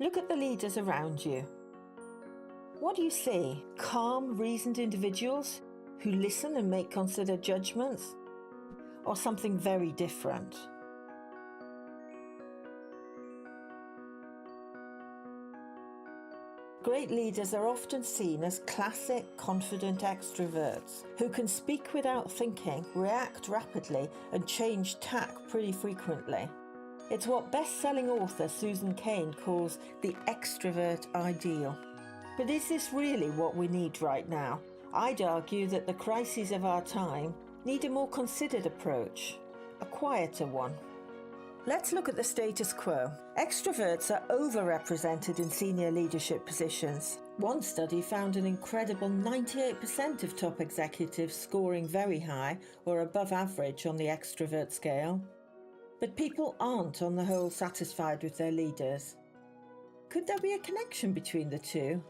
Look at the leaders around you. What do you see? Calm, reasoned individuals who listen and make considered judgments? Or something very different? Great leaders are often seen as classic, confident extroverts who can speak without thinking, react rapidly, and change tack pretty frequently. It's what best-selling author Susan Cain calls the extrovert ideal. But is this really what we need right now? I'd argue that the crises of our time need a more considered approach, a quieter one. Let's look at the status quo. Extroverts are overrepresented in senior leadership positions. One study found an incredible 98% of top executives scoring very high or above average on the extrovert scale. But people aren't on the whole satisfied with their leaders. Could there be a connection between the two?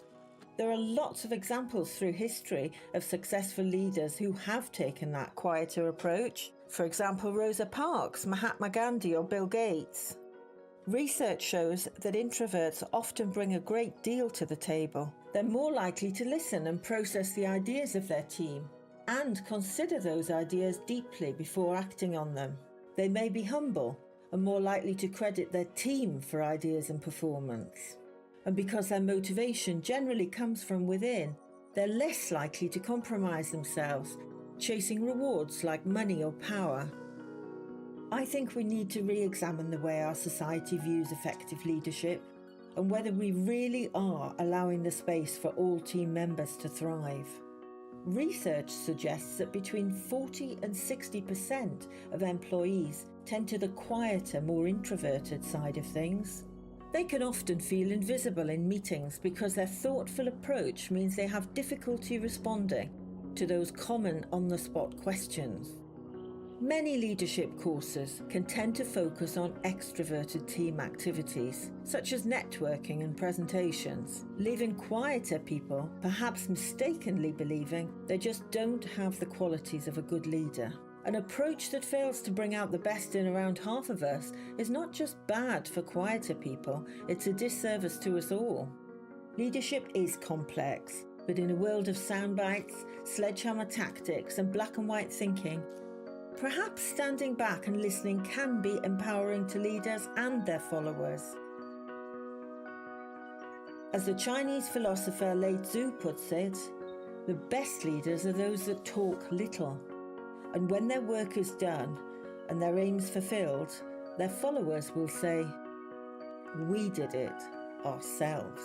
There are lots of examples through history of successful leaders who have taken that quieter approach. For example, Rosa Parks, Mahatma Gandhi, or Bill Gates. Research shows that introverts often bring a great deal to the table. They're more likely to listen and process the ideas of their team and consider those ideas deeply before acting on them. They may be humble and more likely to credit their team for ideas and performance. And because their motivation generally comes from within, they're less likely to compromise themselves, chasing rewards like money or power. I think we need to re-examine the way our society views effective leadership and whether we really are allowing the space for all team members to thrive. Research suggests that between 40 and 60% of employees tend to the quieter, more introverted side of things. They can often feel invisible in meetings because their thoughtful approach means they have difficulty responding to those common on-the-spot questions. Many leadership courses can tend to focus on extroverted team activities, such as networking and presentations, leaving quieter people perhaps mistakenly believing they just don't have the qualities of a good leader. An approach that fails to bring out the best in around half of us is not just bad for quieter people, it's a disservice to us all. Leadership is complex, but in a world of sound bites, sledgehammer tactics, and black and white thinking, perhaps standing back and listening can be empowering to leaders and their followers. As the Chinese philosopher Lao Tzu puts it, the best leaders are those that talk little. And when their work is done and their aims fulfilled, their followers will say, "We did it ourselves."